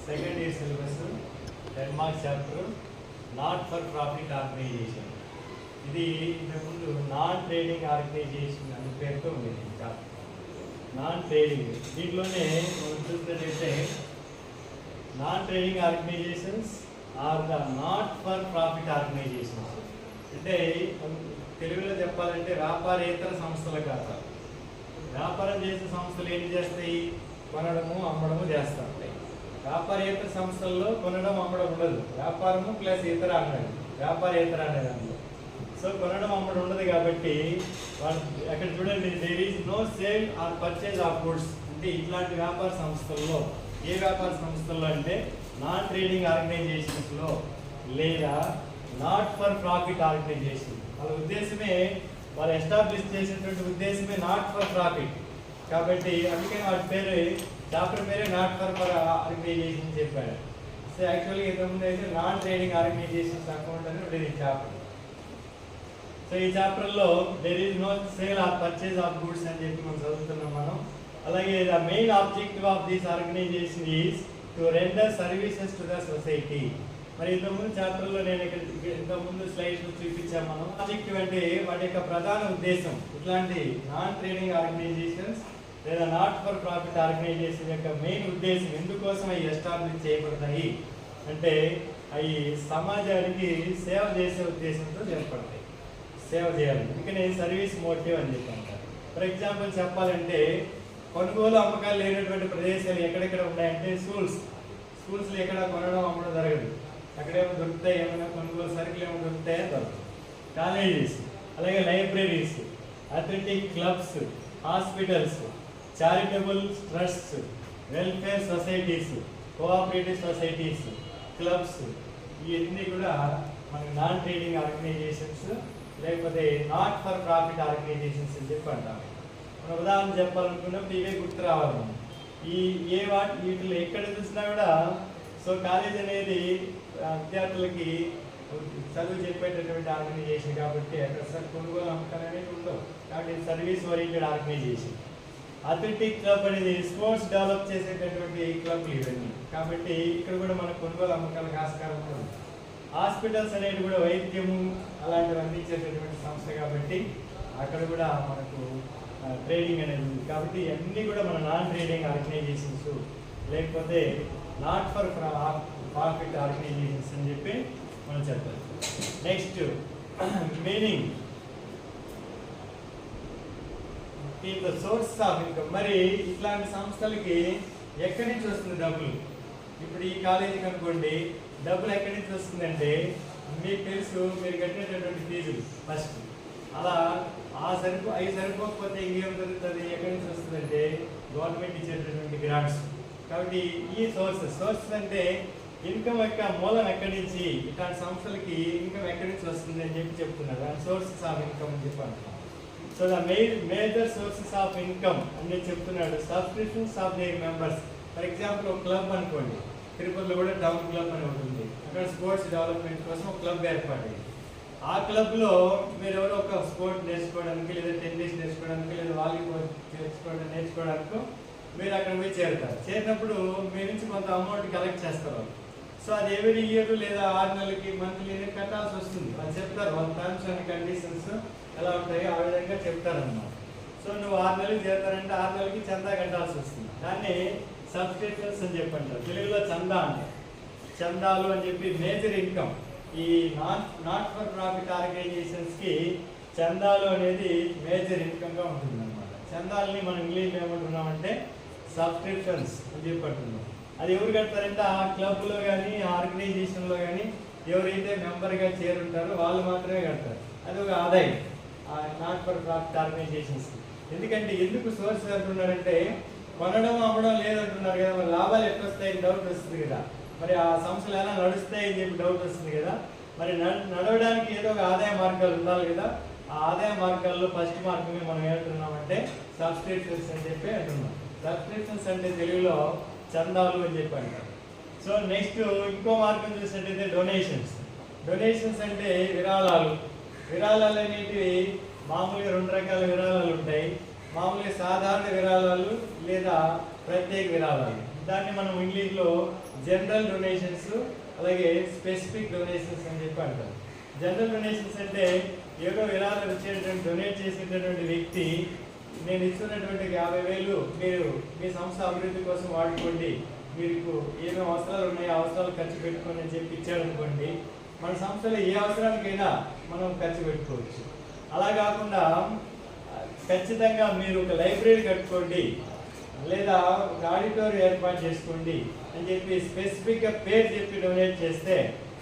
Second year syllabus 10 marks chapter not for profit organisation. ఇది ఇంతకుముందు non trading organisation అనే పేరుతో ఉండేది. నాన్ ట్రేడింగ్ దీంట్లోనే మనం చూసినట్టయితే non trading organisations are the not for profit organisations. అంటే తెలుగులో చెప్పాలంటే వ్యాపారేతర సంస్థలు కాదు. వ్యాపారం చేసే సంస్థలు ఏం చేస్తాయి? కొనడము అమ్మడము చేస్తూ ఉంటాయి. వ్యాపారేతర సంస్థల్లో కొనడం అమ్మడం ఉండదు. వ్యాపారము ప్లస్ ఇతర అన్నది వ్యాపారేతర అనేది అందులో. సో కొనడం అమ్మడం ఉండదు కాబట్టి వాళ్ళు అక్కడ చూడండి, there is no sale or purchase of goods. అంటే ఇట్లాంటి వ్యాపార సంస్థల్లో, ఏ వ్యాపార సంస్థల్లో అంటే నాన్ ట్రేడింగ్ ఆర్గనైజేషన్స్లో లేదా నాట్ ఫర్ ప్రాఫిట్ ఆర్గనైజేషన్. వాళ్ళ ఉద్దేశమే, వాళ్ళు ఎస్టాబ్లిష్ చేసినటువంటి ఉద్దేశమే నాట్ ఫర్ ప్రాఫిట్. కాబట్టి అందుకే వాటి పేరు, చాప్టర్ పేరే నాట్ ఫర్ ఆర్గనైజేషన్ చెప్పాడు. సో యాక్చువల్గా ఇంతకుముందు అయితే నాన్ ట్రేడింగ్ ఆర్గనైజేషన్స్ అకౌంట్ అని ఉండేది ఈ చాప్టర్. సో ఈ చాప్టర్లో there is no sale or purchase of goods అని చెప్పి మనం చదువుతున్నాం మనం. అలాగే the main objective of this organisation is to render services to the society. మరి ఇంతకుముందు చాప్టర్లో నేను ఇంతకుముందు స్లైడ్స్ చూపించాను మనం. ఆబ్జెక్టివ్ అంటే వాటి యొక్క ప్రధాన ఉద్దేశం. ఇట్లాంటి నాన్ ట్రేడింగ్ ఆర్గనైజేషన్స్ లేదా నాట్ ఫర్ ప్రాఫిట్ ఆర్గనైజేషన్ యొక్క మెయిన్ ఉద్దేశం, ఎందుకోసం అవి ఎస్టాబ్లిష్ చేయబడతాయి అంటే అవి సమాజానికి సేవ చేసే ఉద్దేశంతో ఏర్పడతాయి. సేవ చేయాలి, అందుకనే సర్వీస్ మోటివ్ అని చెప్పి అంటారు. ఫర్ ఎగ్జాంపుల్ చెప్పాలంటే కొనుగోలు అమ్మకాలు లేనటువంటి ప్రదేశాలు ఎక్కడెక్కడ ఉన్నాయంటే స్కూల్స్లో ఎక్కడ కొనడం అమ్మడం జరగదు. అక్కడేమో దొరుకుతాయి, ఏమైనా కొనుగోలు సరుకులు ఏమో దొరుకుతాయో దొరకదు. కాలేజెస్, అలాగే libraries, athletic clubs, hospitals, charitable trusts, welfare societies, cooperative societies, clubs, ఇవన్నీ కూడా మనకి నాన్ ట్రేడింగ్ ఆర్గనైజేషన్స్ లేకపోతే నాట్ ఫర్ ప్రాఫిట్ ఆర్గనైజేషన్స్ అని చెప్పి అంటాము. మనం ఉదాహరణ చెప్పాలనుకున్నప్పుడు ఇవే గుర్తు రావాలి మనం. వీటిలో ఎక్కడ చూసినా కూడా సో కాలేజ్ అనేది విద్యార్థులకి చదువు చెప్పేటటువంటి ఆర్గనైజేషన్ కాబట్టి అక్కడ కొనుగోలు అమ్మకాలు అనేవి ఉండవు. కాబట్టి service oriented organisation. Athletic club అనేది స్పోర్ట్స్ డెవలప్ చేసేటటువంటి క్లబ్లు ఇవన్నీ. కాబట్టి ఇక్కడ కూడా మనకు కొనుగోలు అమ్మకాలకు ఆస్కారం ఉంటుంది. హాస్పిటల్స్ అనేవి కూడా వైద్యము అలాంటివి అందించేటటువంటి సంస్థ కాబట్టి అక్కడ కూడా మనకు ట్రేడింగ్ అనేది ఉంది. కాబట్టి అన్నీ కూడా మన నాన్ ట్రేడింగ్ ఆర్గనైజేషన్స్ లేకపోతే నాట్ ఫర్ ప్రాఫిట్ ఆర్గనైజేషన్స్ అని చెప్పి మనం చెప్పాలి. Next meaning the source of income. మరి ఇట్లాంటి సంస్థలకి ఎక్కడి నుంచి వస్తుంది డబ్బులు? ఇప్పుడు ఈ కాలేజీకి అనుకోండి, డబ్బులు ఎక్కడి నుంచి వస్తుందంటే మీకు తెలుసు, మీరు కట్టినటువంటి ఫీజులు ఫస్ట్. అలా అవి సరిపోకపోతే ఇంకేం జరుగుతుంది? ఎక్కడి నుంచి వస్తుందంటే గవర్నమెంట్ ఇచ్చేటటువంటి గ్రాంట్స్. కాబట్టి ఈ సోర్సెస్ అంటే ఇన్కమ్ యొక్క మూలం ఎక్కడి నుంచి, ఇట్లాంటి సంస్థలకి ఇన్కమ్ ఎక్కడి నుంచి వస్తుంది అని చెప్పి చెప్తున్నారు. సోర్సెస్ ఆఫ్ ఇన్కమ్ అని చెప్పి అంటున్నాం. So the major sources of income అని చెప్తున్నాడు. Subscriptions of their members. For example ఒక క్లబ్ అనుకోండి, తిరుపతిలో కూడా టౌన్ క్లబ్ అని ఉంటుంది. అక్కడ స్పోర్ట్స్ డెవలప్మెంట్ కోసం ఒక క్లబ్ ఏర్పడింది. ఆ క్లబ్లో మీరు ఎవరో ఒక స్పోర్ట్ నేర్చుకోవడానికి లేదా టెన్నిస్ నేర్చుకోవడానికి లేదా వాలీబాల్ నేర్చుకోవడానికి మీరు అక్కడ పోయి చేరుతారు. చేరినప్పుడు మీ నుంచి కొంత అమౌంట్ కలెక్ట్ చేస్తారు. సో అది ఎవరీ ఇయర్ లేదా 6 నెలలకి మంత్లీ కట్టాల్సి వస్తుంది. వాళ్ళు చెప్తారు, వాళ్ళ టర్మ్స్ అండ్ కండిషన్స్ ఎలా ఉంటాయో ఆ విధంగా చెప్తారన్నమాట. సో నువ్వు 6 నెలలు చేస్తారంటే 6 నెలలకి చందా కట్టాల్సి వస్తుంది. దాన్ని సబ్స్క్రిప్షన్స్ అని చెప్పంటారు. తెలుగులో చందా అంటే చందాలు అని చెప్పి. మేజర్ ఇన్కమ్ ఈ నాట్ ఫర్ ప్రాఫిట్ ఆర్గనైజేషన్స్కి చందాలు అనేది మేజర్ ఇన్కమ్గా ఉంటుంది అనమాట. చందాలని మనం ఇంగ్లీష్లో ఏమంటున్నామంటే సబ్స్క్రిప్షన్స్ అని చెప్పి అంటున్నాం. అది ఎవరు కడతారంటే ఆ క్లబ్లో కానీ ఆర్గనైజేషన్లో కానీ ఎవరైతే మెంబర్గా చేరుంటారో వాళ్ళు మాత్రమే కడతారు. అది ఒక ఆదాయం నాట్ ఫర్ ప్రాఫిట్ ఆర్గనైజేషన్స్. ఎందుకు సోర్స్ అంటున్నారంటే కొనడం అమ్మడం లేదంటున్నారు కదా, మరి లాభాలు ఎట్లా వస్తాయని డౌట్ వస్తుంది కదా. మరి ఆ సంస్థలు ఎలా నడుస్తాయి అని చెప్పి డౌట్ వస్తుంది కదా. మరి నడవడానికి ఏదో ఒక ఆదాయ మార్గాలు ఉండాలి కదా. ఆ ఆదాయ మార్గాల్లో ఫస్ట్ మార్గమే మనం ఏమంటున్నామంటే సబ్స్క్రిప్షన్స్ అని చెప్పి అంటున్నాం. సబ్స్క్రిప్షన్స్ అంటే తెలుగులో చందాలు అని చెప్పి అంటారు. సో నెక్స్ట్ ఇంకో మార్గం చూసినట్టయితే డొనేషన్స్ అంటే విరాళాలు అనేటివి మామూలుగా 2 రకాల విరాళాలు ఉంటాయి. మామూలుగా సాధారణ విరాళాలు లేదా ప్రత్యేక విరాళాలు. దాన్ని మనం ఇంగ్లీష్లో జనరల్ డొనేషన్స్ అలాగే స్పెసిఫిక్ డొనేషన్స్ అని చెప్పి అంటారు. జనరల్ డొనేషన్స్ అంటే ఏదో విరాళం ఇచ్చేటువంటి డొనేట్ చేసేటటువంటి వ్యక్తి నేను ఇస్తున్నటువంటి 50,000 మీరు మీ సంస్థ అభివృద్ధి కోసం వాడుకోండి, మీకు ఏమేమి అవసరాలు ఉన్నాయో అవసరాలు ఖర్చు పెట్టుకోండి అని చెప్పి ఇచ్చాడనుకోండి, మన సంస్థలో ఏ అవసరానికైనా మనం ఖర్చు పెట్టుకోవచ్చు. అలా కాకుండా ఖచ్చితంగా మీరు ఒక లైబ్రరీ కట్టుకోండి లేదా ఒక ఆడిటోరియం ఏర్పాటు చేసుకోండి అని చెప్పి స్పెసిఫిక్గా పేరు చెప్పి డొనేట్ చేస్తే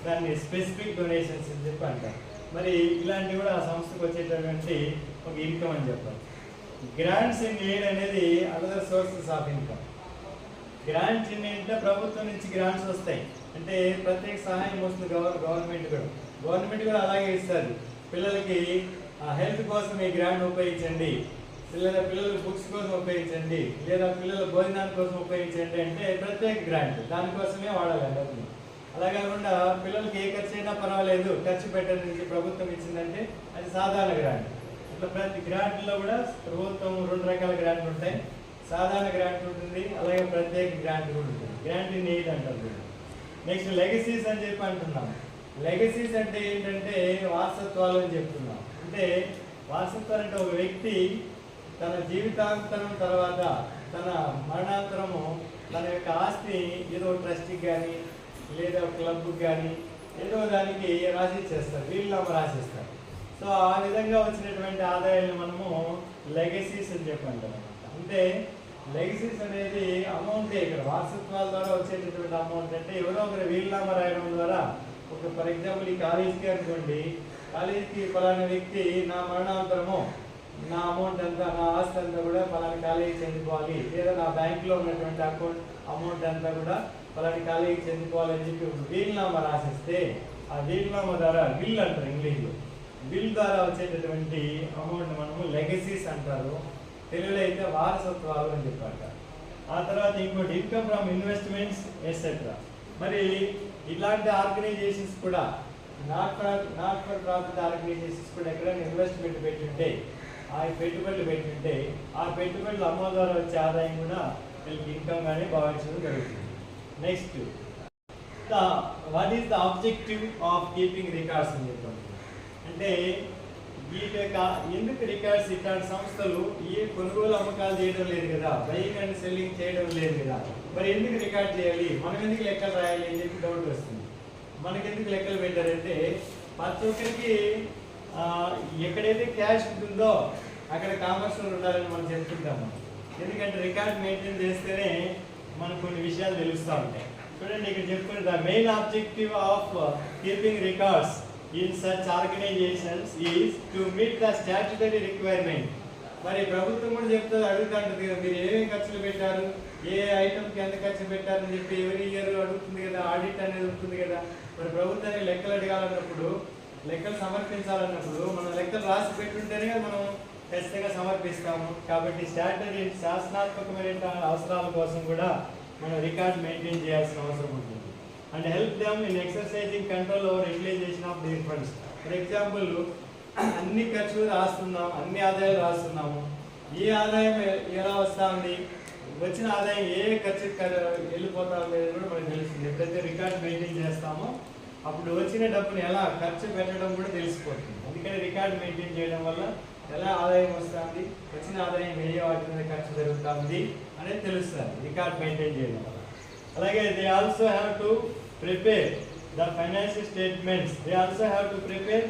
దాన్ని స్పెసిఫిక్ డొనేషన్స్ అని చెప్పి అంటారు. మరి ఇలాంటివి కూడా ఆ సంస్థకు వచ్చేటటువంటి ఒక ఇన్కమ్ అని చెప్పాలి. గ్రాంట్స్ ఇన్ ఎయిడ్ అనేది other sources of income. Grants in aid అంటే ప్రభుత్వం నుంచి గ్రాంట్స్ వస్తాయి, అంటే ప్రత్యేక సహాయం వస్తుంది గవర్నమెంట్ కూడా అలాగే ఇస్తారు. పిల్లలకి హెల్త్ కోసం ఈ గ్రాంట్ ఉపయోగించండి, పిల్లల బుక్స్ కోసం ఉపయోగించండి, లేదా పిల్లల భోజనాల కోసం ఉపయోగించండి అంటే ప్రత్యేక గ్రాంట్, దానికోసమే వాడాలి డబ్బులు. అలా కాకుండా పిల్లలకి ఏ ఖర్చు అయినా పర్వాలేదు ఖర్చు పెట్టడం నుంచి ప్రభుత్వం ఇచ్చిందంటే అది సాధారణ గ్రాంట్. ఇట్లా ప్రతి గ్రాంట్లో కూడా ప్రభుత్వం 2 రకాల గ్రాంట్లు ఉంటాయి. సాధారణ గ్రాంట్ ఉంటుంది, అలాగే ప్రత్యేక గ్రాంట్ కూడా ఉంటుంది. గ్రాంట్ ఇన్ ఎయిడ్ అంటారు. నెక్స్ట్ లెగసీస్ అని చెప్పి అంటున్నాం. లెగసీస్ అంటే ఏంటంటే వారసత్వాలు అని చెప్తున్నాం. అంటే వారసత్వాలు అంటే ఒక వ్యక్తి తన జీవితాంతరం తర్వాత తన మరణాంతరము తన యొక్క ఆస్తిని ఏదో ట్రస్ట్కి కానీ లేదా క్లబ్కి కానీ ఏదో దానికి రాసిచ్చేస్తారు, వీళ్ళనామా రాసిస్తారు. సో ఆ విధంగా వచ్చినటువంటి ఆదాయాన్ని మనము లెగసీస్ అని చెప్పి అంటాం అనమాట. అంటే లెగసీస్ అనేది అమౌంటే, ఇక్కడ వారసత్వాల ద్వారా వచ్చేటటువంటి అమౌంట్. అంటే ఎవరో ఒకరు వీళ్ళనామా రాయడం ద్వారా ఒక ఫర్ ఎగ్జాంపుల్ ఈ కాలేజీకి అనుకోండి, కాలేజీకి ఫలానా వ్యక్తి నా మరణాంతరము నా అమౌంట్ అంతా నా ఆస్తి అంతా కూడా ఫలానా కాలేజీకి చెందిపోవాలి, లేదా నా బ్యాంకులో ఉన్నటువంటి అమౌంట్ అంతా కూడా ఫలానా కాలేజీకి చెందిపోవాలని చెప్పి ఒక వీలునామా రాసిస్తే ఆ వీలునామా ద్వారా బిల్ అంటారు ఇంగ్లీష్లో, బిల్ ద్వారా వచ్చేటటువంటి అమౌంట్ మనము లెగసీస్ అంటారు. తెలుగులో అయితే వారసత్వాలు అని చెప్పారు. ఆ తర్వాత ఇంకోటి ఇన్కమ్ ఫ్రమ్ ఇన్వెస్ట్మెంట్స్ ఎట్సెట్రా. మరి ఇలాంటి ఆర్గనైజేషన్స్ కూడా నాట్ ఫర్ ప్రాఫిట్ ఆర్గనైజేషన్స్ కూడా ఎక్కడైనా ఇన్వెస్ట్మెంట్ పెట్టుంటే ఆ పెట్టుబడులు పెట్టుంటే ఆ పెట్టుబడులు అమౌంట్ ద్వారా వచ్చే ఆదాయం కూడా వీళ్ళకి ఇన్కమ్ గానే భావించడం జరుగుతుంది. Next what is the objective of keeping records అని చెప్పాము. అంటే వీటి యొక్క ఎందుకు రికార్డ్స్, ఇట్లాంటి సంస్థలు ఏ కొనుగోలు అమ్మకాలు చేయడం లేదు కదా, బయింగ్ అండ్ సెల్లింగ్ చేయడం లేదు కదా, మరి ఎందుకు రికార్డ్ చేయాలి, మనం ఎందుకు లెక్కలు రాయాలి అని చెప్పి డౌట్ వస్తుంది. మనకి ఎందుకు లెక్కలు పెట్టారంటే ప్రతి ఒక్కరికి ఎక్కడైతే క్యాష్ ఉంటుందో అక్కడ కామర్షియల్ ఉండాలని మనం చెప్తుంటాము. ఎందుకంటే రికార్డ్ మెయింటైన్ చేస్తేనే మనకు కొన్ని విషయాలు తెలుస్తూ ఉంటాయి. చూడండి ఇక్కడ చెప్పుకుంటే the main objective of keeping records in such organisations is to meet the statutory requirement. మరి ప్రభుత్వం కూడా చెప్తుంది, అడుగుతుంటుంది కదా మీరు ఏమేమి ఖర్చులు పెట్టారు, ఏ ఐటమ్కి ఎంత ఖర్చు పెట్టారని చెప్పి ఎవరి ఇయర్ అడుగుతుంది కదా, ఆడిట్ అనేది ఉంటుంది కదా. మరి ప్రభుత్వానికి లెక్కలు అడగాలన్నప్పుడు, లెక్కలు సమర్పించాలన్నప్పుడు మనం లెక్కలు రాసి పెట్టుంటేనే మనం ఖచ్చితంగా సమర్పిస్తాము. కాబట్టి స్టాట్యుటరీ శాసనాత్మకమైన అవసరాల కోసం కూడా మనం రికార్డ్ మెయింటైన్ చేయాల్సిన అవసరం ఉంటుంది. And help them in exercising control over utilisation of their funds. For example అన్ని ఖర్చులు రాస్తున్నాం, అన్ని ఆదాయాలు రాస్తున్నాము, ఏ ఆదాయం ఎలా వస్తూ ఉంది, వచ్చిన ఆదాయం ఏ ఖర్చు వెళ్ళిపోతా అనేది కూడా మనకు తెలుస్తుంది. ఎప్పుడైతే రికార్డ్ మెయింటైన్ చేస్తామో అప్పుడు వచ్చిన డబ్బుని ఎలా ఖర్చు పెట్టడం కూడా తెలిసిపోతుంది. అందుకని రికార్డ్ మెయింటైన్ చేయడం వల్ల ఎలా ఆదాయం వస్తుంది, వచ్చిన ఆదాయం ఏ వాటి మీద ఖర్చు జరుగుతుంది అనేది తెలుస్తుంది రికార్డ్ మెయింటైన్ చేయడం వల్ల. అలాగే they also have to prepare the financial statements. They also have to prepare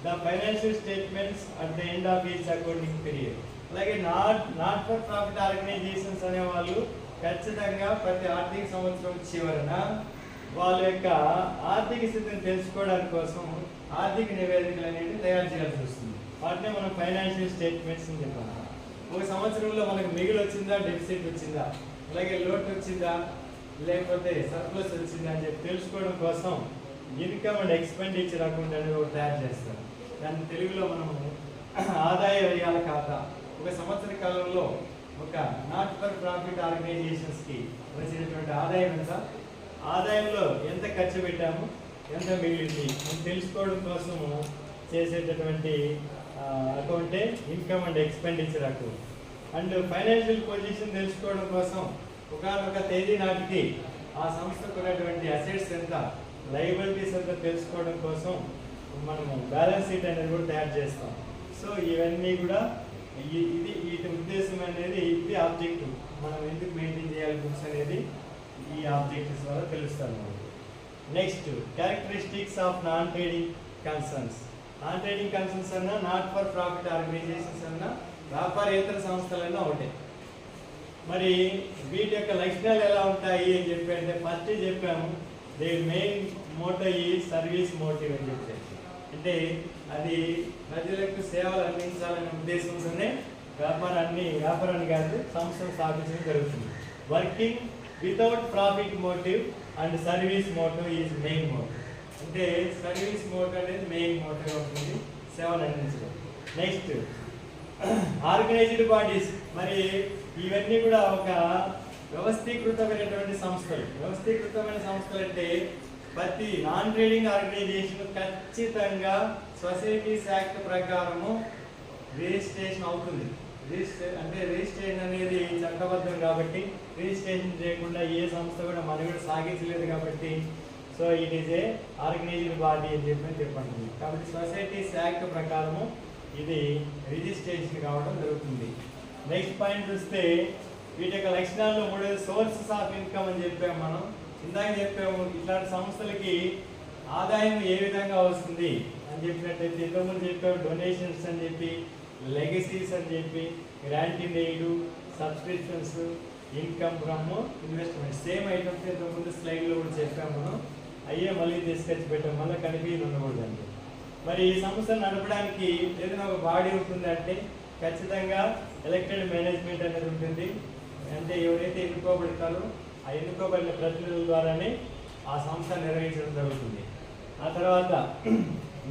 the financial statements at the end of each accounting period. అలాగే నాట్ ఫర్ ప్రాఫిట్ ఆర్గనైజేషన్స్ అనేవాళ్ళు ఖచ్చితంగా ప్రతి ఆర్థిక సంవత్సరం చివరన వాళ్ళ యొక్క ఆర్థిక స్థితిని తెలుసుకోవడానికి కోసం ఆర్థిక నివేదికలు అనేవి తయారు చేయాల్సి వస్తుంది. వాటినే మనం ఫైనాన్షియల్ స్టేట్మెంట్స్ అని చెప్పాము. ఒక సంవత్సరంలో మనకు మిగిలి వచ్చిందా, డెఫిసిట్ వచ్చిందా, అలాగే లోటు వచ్చిందా, లేకపోతే సర్ప్లస్ వచ్చిందా అని చెప్పి తెలుసుకోవడం కోసం ఇన్కమ్ అండ్ ఎక్స్పెండిచర్ అకౌంట్ అనేది ఒకటి తయారు చేస్తారు. దాన్ని తెలుగులో మనము ఆదాయ వ్యయాల ఖాతా. ఒక సంవత్సర కాలంలో ఒక నాట్ ఫర్ ప్రాఫిట్ ఆర్గనైజేషన్స్కి వచ్చినటువంటి ఆదాయం ఎంత, ఆదాయంలో ఎంత ఖర్చు పెట్టాము, ఎంత మిగిలింది అని తెలుసుకోవడం కోసము చేసేటటువంటి అకౌంటే income and expenditure account. And financial position తెలుసుకోవడం కోసం ఒకనొక తేదీ నాటికి ఆ సంస్థకు ఉన్నటువంటి అసెట్స్ ఎంత, లయబిలిటీస్ ఎంత తెలుసుకోవడం కోసం మనము బ్యాలెన్స్ షీట్ అనేది కూడా తయారు చేస్తాం. సో ఇవన్నీ కూడా వీటి ఉద్దేశం అనేది ఇది ఆబ్జెక్టివ్. మనం ఎందుకు మెయింటైన్ చేయాలి బుక్స్ అనేది ఈ ఆబ్జెక్టివ్స్ ద్వారా తెలుస్తాను. Next characteristics of non trading concerns. Non trading concerns అన్నా నాట్ ఫర్ ప్రాఫిట్ ఆర్గనైజేషన్స్ అన్నా వ్యాపారేతర సంస్థలన్నా ఒకటే. మరి వీటి యొక్క లక్షణాలు ఎలా ఉంటాయి అని చెప్పి అంటే ఫస్ట్ చెప్పాము, దే మెయిన్ మోటో ఈ సర్వీస్ మోటివ్ అని చెప్పేసి. అంటే అది ప్రజలకు సేవలు అందించాలనే ఉద్దేశంతోనే వ్యాపారాన్ని కాదు సంస్థను స్థాపించడం జరుగుతుంది. Working without profit motive and service motive is main motive. అంటే సర్వీస్ మోటివ్ అనేది మెయిన్ మోటివ్ అవుతుంది, సేవలు అందించడం. Next organised bodies. మరి ఇవన్నీ కూడా ఒక వ్యవస్థీకృతమైనటువంటి సంస్థలు. వ్యవస్థీకృతమైన సంస్థలు అంటే ప్రతి నాన్ ట్రేడింగ్ ఆర్గనైజేషన్ ఖచ్చితంగా సొసైటీస్ యాక్ట్ ప్రకారము రిజిస్ట్రేషన్ అవుతుంది. రిజిస్ట్రేషన్ అనేది చట్టబద్ధం కాబట్టి రిజిస్ట్రేషన్ చేయకుండా ఏ సంస్థ కూడా మనుగడ సాగించలేదు కాబట్టి so it is a organised body అని చెప్పండి. కాబట్టి సొసైటీస్ యాక్ట్ ప్రకారము ఇది రిజిస్ట్రేషన్ కావడం జరుగుతుంది. నెక్స్ట్ పాయింట్ చూస్తే వీటి యొక్క లక్షణాల్లో మూడేది సోర్సెస్ ఆఫ్ ఇన్కమ్ అని చెప్పాము. మనం ఇందాక చెప్పాము ఇట్లాంటి సంస్థలకి ఆదాయం ఏ విధంగా వస్తుంది అని చెప్పినట్టయితే ఇంతకుముందు చెప్పాము డొనేషన్స్ అని చెప్పి, లెగసీస్ అని చెప్పి, grant in aid, subscriptions, income from investment. Same items ఇంతకుముందు స్లైడ్లో కూడా చెప్పాము మనం. అయ్యే మళ్ళీ తీసుకొచ్చి పెట్టాం, మళ్ళీ కనిపించి ఉండకూడదండి. మరి ఈ సంస్థను నడపడానికి ఏదైనా ఒక బాడీ ఉంటుంది అంటే ఖచ్చితంగా ఎలక్టెడ్ మేనేజ్మెంట్ అనేది ఉంటుంది. అంటే ఎవరైతే ఎన్నుకోబడతారో ఆ ఎన్నుకోబడిన ప్రతినిధుల ద్వారానే ఆ సంస్థ నిర్వహించడం జరుగుతుంది. ఆ తర్వాత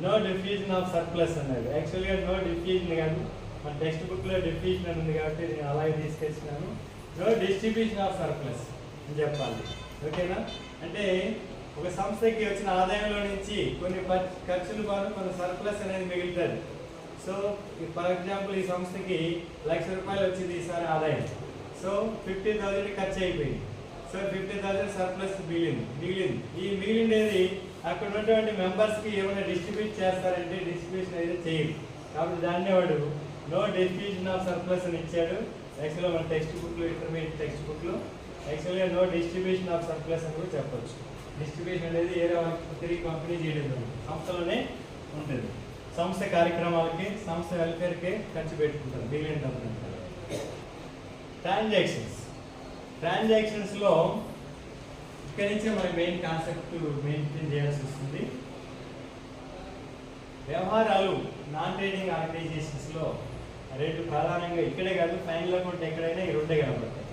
నో డిఫ్యూజన్ ఆఫ్ సర్ప్లస్ అన్నాడు. యాక్చువల్గా నో డిఫ్యూజన్ కాదు, మన టెక్స్ట్ బుక్లో డిఫ్యూజన్ అని ఉంది కాబట్టి నేను అలాగే తీసుకొచ్చినాను. నో డిస్ట్రిబ్యూషన్ ఆఫ్ సర్ప్లస్ అని చెప్పాలి. ఓకేనా? అంటే ఒక సంస్థకి వచ్చిన ఆదాయంలో నుంచి కొన్ని ఖర్చులు బాగా కొంత సర్ప్లస్ అనేది మిగులుతుంది. సో ఫర్ ఎగ్జాంపుల్ ఈ సంస్థకి ₹1,00,000 వచ్చింది ఈసారి ఆదాయం. సో 50,000 ఖర్చు అయిపోయింది. సో 50,000 సర్ప్లస్ మిగిలింది. ఈ మిగిలిండేది అక్కడ ఉన్నటువంటి మెంబర్స్కి ఏమైనా డిస్ట్రిబ్యూట్ చేస్తారంటే డిస్ట్రిబ్యూషన్ అయితే చేయదు. కాబట్టి దాన్నే వాడు నో డిస్ట్రిబ్యూషన్ ఆఫ్ సర్ప్లస్ అని ఇచ్చాడు. యాక్చువల్గా మన టెక్స్ట్ బుక్లో, ఇంటర్మీడియట్ టెక్స్ట్ బుక్లో యాక్చువల్గా నో డిస్ట్రిబ్యూషన్ ఆఫ్ సర్ప్లస్ అని కూడా చెప్పొచ్చు. డిస్ట్రిబ్యూషన్ అనేది ఏదో తిరిగి పంపిణీ చేయడం సంస్థలోనే ఉంటుంది. సంస్థ కార్యక్రమాలకి, సంస్థ వెల్ఫేర్కి ఖర్చు పెట్టుకుంటారు మిగిలిన డబ్బులు. ట్రాన్సాక్షన్స్లో ఇక్కడి నుంచే మన మెయిన్ కాన్సెప్ట్ మెయింటైన్ చేయాల్సి వస్తుంది. వ్యవహారాలు నాన్ ట్రేడింగ్ ఆర్గనైజేషన్స్లో రెండు ప్రధానంగా, ఇక్కడే కాదు ఫైనల్ అకౌంట్ ఎక్కడైనా ఈ రెండే కనబడతాయి.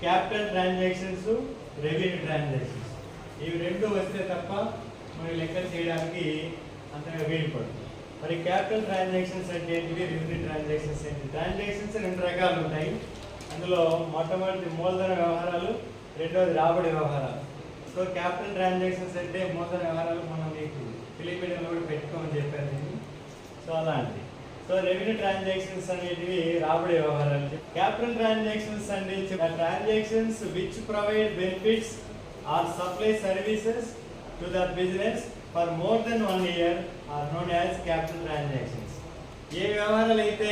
Capital transactions, revenue transactions. ఇవి రెండు వస్తే తప్ప మనకి లెక్కలు చేయడానికి అంతగా వీలు పడుతుంది. మరి క్యాపిటల్ ట్రాన్సాక్షన్స్ అంటే ఏంటివి, రెవెన్యూ ట్రాన్సాక్షన్స్ ఏంటి? ట్రాన్సాక్షన్స్ రెండు రకాలు ఉంటాయి. అందులో మొట్టమొదటి మూలధన వ్యవహారాలు, రెండవది రాబడి వ్యవహారాలు. సో క్యాపిటల్ ట్రాన్సాక్షన్స్ అంటే మూలధన వ్యవహారాలు మనం మీకు ఫిలిపిన్లో కూడా పెట్టుకోమని చెప్పారు నేను. సో అలాంటివి. సో రెవెన్యూ ట్రాన్సాక్షన్స్ అనేటివి రాబడి వ్యవహారాలు. క్యాపిటల్ ట్రాన్సాక్షన్స్ అంటే transactions which provide benefits or supply services to the business for more than 1 year are known as capital transactions. ఏ వ్యవహారాలు అయితే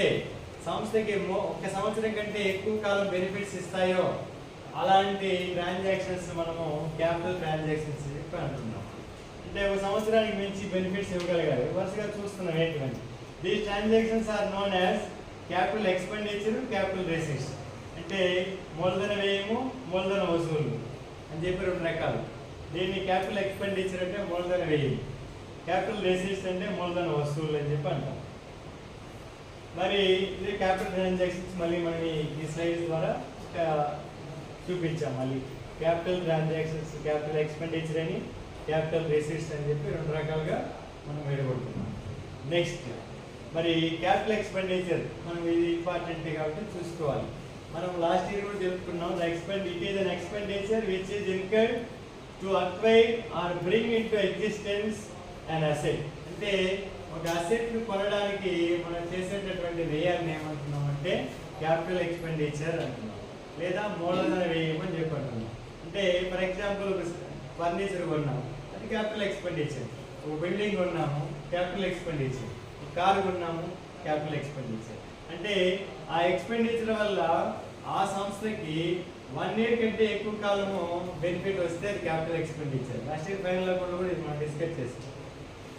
సంస్థకి 1 సంవత్సరం కంటే ఎక్కువ కాలం బెనిఫిట్స్ ఇస్తాయో అలాంటి ట్రాన్సాక్షన్స్ మనము క్యాపిటల్ ట్రాన్సాక్షన్స్ చెప్పి అంటున్నాం. అంటే 1 సంవత్సరానికి మించి బెనిఫిట్స్ ఇవ్వగలిగారు. వరుసగా చూస్తున్నాం ఏంటంటే these transactions are known as capital expenditure, capital receipts. అంటే మూలధన వ్యయము, మూలధన వసూలు అని చెప్పి రెండు రకాలు. దీన్ని క్యాపిటల్ ఎక్స్పెండిచర్ అంటే మూలధన వ్యయం, క్యాపిటల్ రిసీట్స్ అంటే మూలధన వసూలు అని చెప్పి అంటాం. మరి ఇది క్యాపిటల్ ట్రాన్సాక్షన్స్ మళ్ళీ మనం ఈ స్లైడ్స్ ద్వారా చూపించాం. మళ్ళీ క్యాపిటల్ ట్రాన్సాక్షన్స్, క్యాపిటల్ ఎక్స్పెండిచర్ అని, క్యాపిటల్ రిసీట్స్ అని చెప్పి రెండు రకాలుగా మనం విడగొడుతున్నాం. నెక్స్ట్ మరి క్యాపిటల్ ఎక్స్పెండిచర్ మనం ఇది ఇంపార్టెంట్ కాబట్టి చూసుకోవాలి. మనం లాస్ట్ ఇయర్ కూడా తెలుసుకున్నాం. It is an expenditure which is incurred to acquire or bring into existence and asset. అంటే ఒక అసెట్ను కొనడానికి మనం చేసేటటువంటి వ్యయాన్ని ఏమంటున్నాం అంటే క్యాపిటల్ ఎక్స్పెండిచర్ అంటున్నాం. లేదా మూలధన వ్యయం అని చెప్పంటున్నాం. అంటే ఫర్ ఎగ్జాంపుల్ ఫర్నిచర్ కొన్నాము, అది క్యాపిటల్ ఎక్స్పెండిచర్. ఒక బిల్డింగ్ కొన్నాము, క్యాపిటల్ ఎక్స్పెండిచర్. కారు కొన్నాము, క్యాపిటల్ ఎక్స్పెండిచర్. అంటే ఆ ఎక్స్పెండిచర్ వల్ల ఆ సంస్థకి 1 year కంటే ఎక్కువ కాలము బెనిఫిట్ వస్తే అది capital expenditure. Last year final account కూడా ఇది మనం డిస్కస్ చేస్తాం.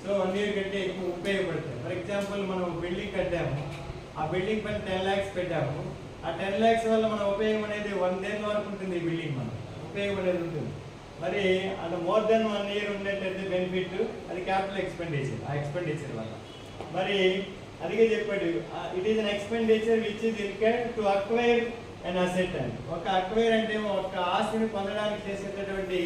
సో 1 year కంటే ఎక్కువ ఉపయోగపడతాయి. ఫర్ ఎగ్జాంపుల్ మనం బిల్డింగ్ కట్టాము, ఆ బిల్డింగ్ పైన 10 lakhs పెట్టాము. ఆ 10 lakhs వల్ల మన ఉపయోగం అనేది 1 year వరకు ఉంటుంది. ఈ బిల్డింగ్ మన ఉపయోగం అనేది ఉంటుంది. మరి అండ్ మోర్ దెన్ 1 year ఉండేటట్టు బెనిఫిట్ అది క్యాపిటల్ ఎక్స్పెండిచర్. ఆ ఎక్స్పెండిచర్ వల్ల మరి అదిగే చెప్పాడు, it is an expenditure which is incurred to acquire and asset అని. ఒక అక్వైర్ అంటే ఒక ఆస్తిని పొందడానికి చేసేటటువంటి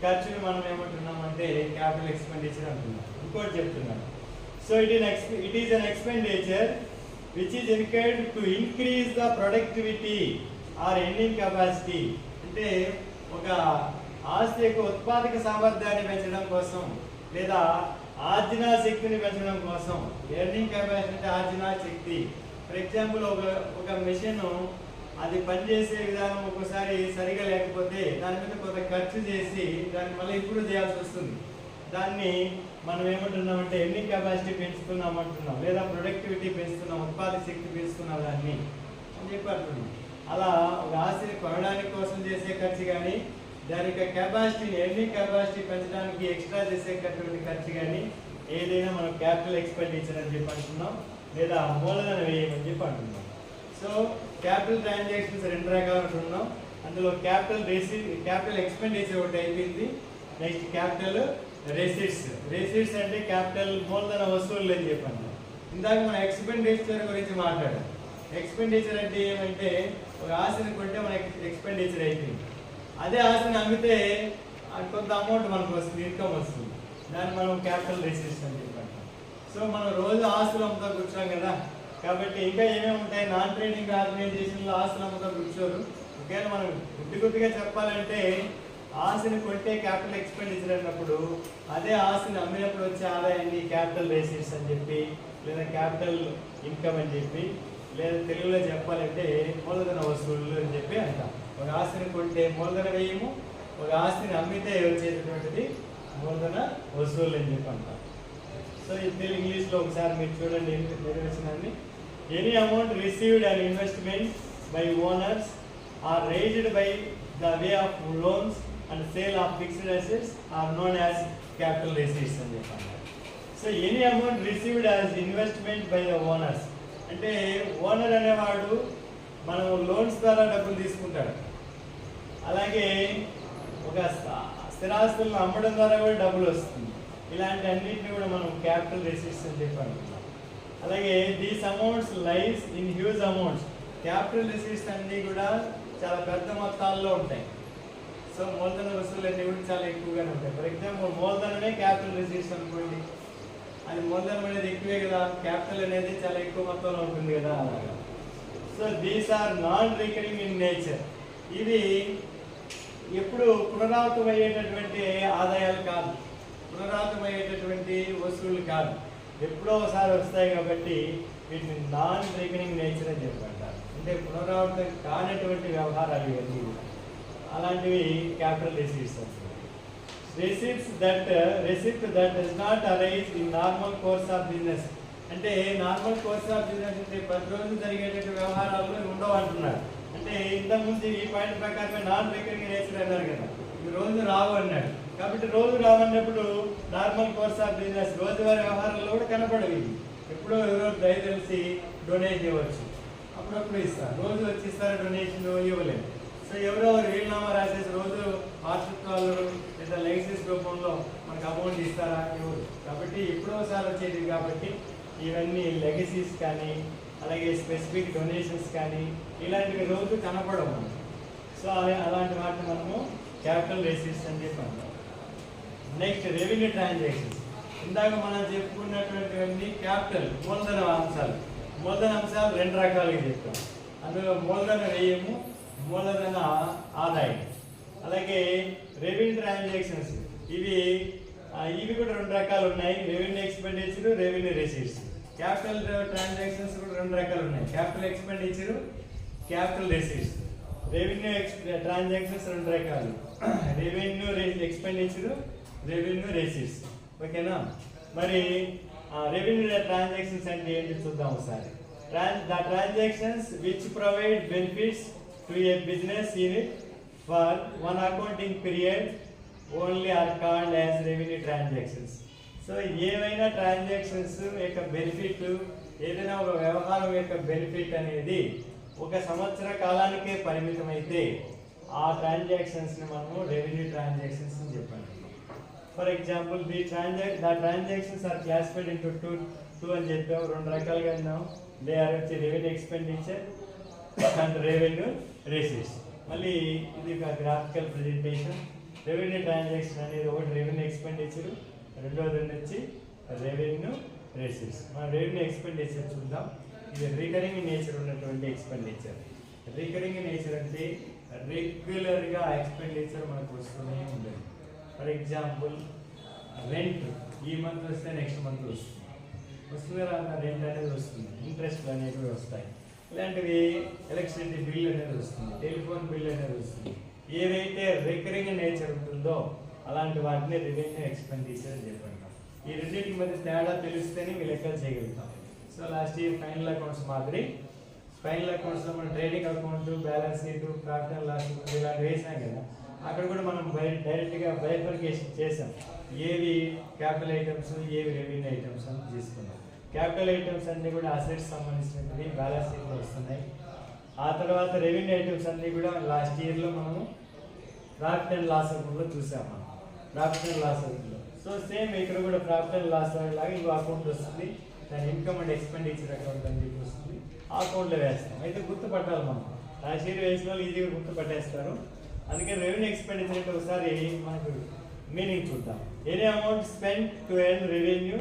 ఖర్చుని మనం ఏమంటున్నాం అంటే క్యాపిటల్ ఎక్స్పెండిచర్ అంటున్నాం. ఇంకోటి చెప్తున్నాను, so it is an expenditure which is incurred to increase the productivity or earning capacity. అంటే ఒక ఆస్తి యొక్క ఉత్పాదక సామర్థ్యాన్ని పెంచడం కోసం లేదా ఆర్జనా శక్తిని పెంచడం కోసం. ఎర్నింగ్ కెపాసిటీ అంటే ఆర్జనా శక్తి. ఫర్ ఎగ్జాంపుల్ ఒక మెషిన్ అది పనిచేసే విధానం ఒక్కోసారి సరిగా లేకపోతే దాని మీద కొంత ఖర్చు చేసి దాన్ని మళ్ళీ ఇంప్రూవ్ చేయాల్సి వస్తుంది. దాన్ని మనం ఏమంటున్నామంటే ఎర్నింగ్ కెపాసిటీ పెంచుతున్నాం అంటున్నాం, లేదా ప్రొడక్టివిటీ పెంచుతున్నాం, ఉత్పాదక శక్తి పెంచుతున్నాం దాన్ని అని చెప్పి అంటున్నాం. అలా ఒక ఆస్తిని కొనడానికి కోసం చేసే ఖర్చు కానీ, దాని యొక్క కెపాసిటీని ఎర్నింగ్ కెపాసిటీ పెంచడానికి ఎక్స్ట్రా చేసేటటువంటి ఖర్చు కానీ ఏదైనా మనం క్యాపిటల్ ఎక్స్పెండిచర్ అని చెప్పి అంటున్నాం, లేదా మూలధన వ్యయం అని చెప్పి అంటున్నాం. సో క్యాపిటల్ ట్రాన్సాక్షన్స్ 2 రకాలు అంటున్నాం. అందులో క్యాపిటల్ ఎక్స్పెండిచర్ ఒకటి అయిపోయింది. నెక్స్ట్ క్యాపిటల్ రెసిట్స్ అంటే క్యాపిటల్ మూలధన వసూళ్ళు అని చెప్పండి. ఇందాక మనం ఎక్స్పెండిచర్ గురించి మాట్లాడాం. ఎక్స్పెండిచర్ అంటే ఏమంటే ఒక ఆస్తిని కొంటే మనకి ఎక్స్పెండిచర్ అయిపోయింది. అదే ఆస్తిని అమ్మితే కొంత అమౌంట్ మనకు వస్తుంది, ఇన్కమ్ వస్తుంది. దాన్ని మనం క్యాపిటల్ రెసిట్స్ అని చెప్పండి. సో మనం రోజు ఆస్తులు అమ్ముతా కూర్చోం కదా, కాబట్టి ఇంకా ఏమేమి ఉంటాయి, నాన్ ట్రేడింగ్ ఆర్గనైజేషన్లో ఆస్తులు అమ్ముతా కూర్చోరు. ఒకవేళ మనం కొద్దిగా చెప్పాలంటే ఆస్తిని కొంటే క్యాపిటల్ ఎక్స్పెండిచర్ అన్నప్పుడు అదే ఆస్తిని అమ్మినప్పుడు వచ్చే ఆదాయాన్ని క్యాపిటల్ రెసిట్స్ అని చెప్పి, లేదా క్యాపిటల్ ఇన్కమ్ అని చెప్పి, లేదా తెలుగులో చెప్పాలంటే మూలధన వసూళ్ళు అని చెప్పి అంటాం. ఒక ఆస్తిని కొంటే మూలధన వ్యయము, ఒక ఆస్తిని అమ్మితే వచ్చేటటువంటిది మూలధన వసూళ్ళు అని చెప్పి అంటాం. సో ఇది ఇంగ్లీష్లో ఒకసారి మీరు చూడండి నిర్వచనాన్ని. Any amount received and investment by owners or raised by the way of loans and sale of fixed assets are known as capital receipts అని చెప్పి అంటారు. So any amount received as investment by the owners అంటే owner అనేవాడు మనం loans ద్వారా డబ్బులు తీసుకుంటాడు. అలాగే ఒక స్థిరాస్తులను అమ్మడం ద్వారా కూడా డబ్బులు వస్తుంది. ఇలాంటి అన్నింటినీ కూడా మనం క్యాపిటల్ రెసిట్స్ అని చెప్పి అంటున్నాం. అలాగే these amounts lies in huge amounts. Capital receipts అన్నీ కూడా చాలా పెద్ద మొత్తాల్లో ఉంటాయి. సో మూలధన వసూలు అన్నీ కూడా చాలా ఎక్కువగానే ఉంటాయి. ఫర్ ఎగ్జాంపుల్ మూలధనమే క్యాపిటల్ రెసిట్స్ అనుకోండి, అది మూలధనం అనేది ఎక్కువే కదా, క్యాపిటల్ అనేది చాలా ఎక్కువ మొత్తంలో ఉంటుంది కదా, అలాగా. So these are non recurring in nature. ఇవి ఎప్పుడు పునరావృతం అయ్యేటటువంటి ఆదాయాలు కాదు, పునరావృతం అయ్యేటటువంటి వసూళ్ళు కాదు, ఎప్పుడో ఒకసారి వస్తాయి. కాబట్టి వీటిని నాన్ రికరింగ్ నేచర్ అని చెప్పంటారు. అంటే పునరావృతం కానటువంటి వ్యవహారాలు ఇవన్నీ, అలాంటివి క్యాపిటల్ రెసిట్స్ అంటారు. Receipts that does not arise in normal course of business. అంటే నార్మల్ కోర్స్ ఆఫ్ బిజినెస్ అంటే ప్రతిరోజు జరిగేటటువంటి వ్యవహారాల్లో ఉండవు అంటున్నారు. అంటే ఇంతకుముందు ఈ పాయింట్ ప్రకారమే నాన్ రికరింగ్ నేచర్ అన్నారు కదా, ఇది రోజు రావు అన్నాడు. కాబట్టి రోజు రావన్నప్పుడు నార్మల్ కోర్స్ ఆఫ్ బిజినెస్ రోజువారీ వ్యవహారాల్లో కూడా కనపడవు. ఎప్పుడో ఎవరో దయతలిసి డొనేట్ ఇవ్వచ్చు, అప్పుడప్పుడు ఇస్తారు. రోజు వచ్చి ఇస్తారా డొనేషన్ ఇవ్వలేదు. సో ఎవరో వీలునామా రాసేసి రోజు వార్షికాలు లేదా లైసెన్స్ రూపంలో మనకు అమౌంట్ ఇస్తారా ఎవరు. కాబట్టి ఎప్పుడోసారి వచ్చేది కాబట్టి ఇవన్నీ లెగసీస్ కానీ అలాగే స్పెసిఫిక్ డొనేషన్స్ కానీ ఇలాంటివి రోజు కనపడవు. సో అలాంటి వాటిని మనము క్యాపిటల్ రెసిట్స్ అని చెప్పి అంటాం. Next revenue transactions. ఇందాక మనం చెప్పుకున్నటువంటివన్నీ క్యాపిటల్ మూలధన అంశాలు. మూలధన అంశాలు 2 రకాలుగా చెప్తాం. అందులో మూలధన వ్యయము, మూలధన ఆదాయం. అలాగే రెవెన్యూ ట్రాన్సాక్షన్స్ ఇవి కూడా 2 రకాలు ఉన్నాయి, revenue expenditure, revenue receipts. Capital transactions కూడా 2 రకాలు ఉన్నాయి, capital expenditure, capital receipts. Revenue transactions రెండు రకాలు, రెవెన్యూ ఎక్స్పెండిచర్, రెవెన్యూ రిసీట్స్. ఓకేనా? మరి రెవెన్యూ ట్రాన్సాక్షన్స్ అంటే ఏంటి చూద్దాం ఒకసారి. The transactions which provide benefits to a business unit for one accounting period only are called as revenue transactions. So ఏవైనా transactions యొక్క బెనిఫిట్, ఏదైనా ఒక వ్యవహారం యొక్క బెనిఫిట్ అనేది ఒక సంవత్సర కాలానికే పరిమితమైతే ఆ ట్రాన్సాక్షన్స్ని మనము రెవెన్యూ ట్రాన్సాక్షన్స్ అని చెప్పండి. For example the transactions are classified into two అని చెప్పాము, రెండు రకాలుగా ఉన్నాం. దే ఆర్ వచ్చి revenue expenditure and revenue receipts. మళ్ళీ ఇది ఒక గ్రాఫికల్ ప్రెజెంటేషన్. రెవెన్యూ ట్రాన్సాక్షన్ అనేది ఒకటి రెవెన్యూ ఎక్స్పెండిచర్, రెండోది వచ్చి రెవెన్యూ రిసీట్స్. మనం రెవెన్యూ ఎక్స్పెండిచర్ చూద్దాం. ఇది రికరింగ్ నేచర్ ఉన్నటువంటి ఎక్స్పెండిచర్. రికరింగ్ నేచర్ అంటే రెగ్యులర్గా ఎక్స్పెండిచర్ మనకు వస్తూనే ఉంటుంది. ఫర్ ఎగ్జాంపుల్ రెంట్ ఈ మంత్ వస్తే నెక్స్ట్ మంత్ వస్తుంది కదా, రెంట్ అనేది వస్తుంది, ఇంట్రెస్ట్లు అనేవి వస్తాయి. ఇలాంటివి ఎలక్ట్రిసిటీ బిల్ అనేది వస్తుంది, టెలిఫోన్ బిల్ అనేది వస్తుంది. ఏవైతే రికరింగ్ నేచర్ ఉంటుందో అలాంటి వాటిని రెవెన్యూ ఎక్స్పెండిచర్ అని చెప్పండి. ఈ రెండింటి మధ్య తేడా తెలిస్తేనే మీ లెక్కలు చేయగలుగుతాం. So last year final accounts మాదిరి ఫైనల్ అకౌంట్స్లో మనం trading account, balance sheet, profit and loss ఇలాంటి వేసాం కదా, అక్కడ కూడా మనం డైరెక్ట్గా బైఫర్కేషన్ చేసాం. ఏవి క్యాపిటల్ ఐటమ్స్, ఏవి రెవెన్యూ ఐటమ్స్ అని తీసుకున్నాం. క్యాపిటల్ ఐటమ్స్ అన్నీ కూడా అసెట్స్ సంబంధించినవి బ్యాలెన్స్ షీట్లో వస్తున్నాయి. ఆ తర్వాత రెవెన్యూ ఐటమ్స్ అన్నీ కూడా లాస్ట్ ఇయర్లో మనము ప్రాఫిట్ అండ్ లాస్ అకౌంట్లో చూసాం. మనం ప్రాఫిట్ అండ్ లాస్ అకౌంట్లో సో సేమ్ ఇక్కడ కూడా ప్రాఫిట్ అండ్ లాస్ లాగా ఇంకో అకౌంట్ వస్తుంది, దాని ఇన్కమ్ అండ్ ఎక్స్పెండిచర్ అకౌంట్ అని చెప్పి వస్తుంది. ఆ అకౌంట్లో వేస్తాం. అయితే గుర్తుపట్టాలి మనం, లాస్ట్ ఇయర్ వేసిన వాళ్ళు ఈజీగా గుర్తుపట్టేస్తారు. అందుకే రెవెన్యూ ఎక్స్పెండిచర్ అంటే ఒకసారి మనకు మీనింగ్ చూద్దాం. Any amount spend to earn revenue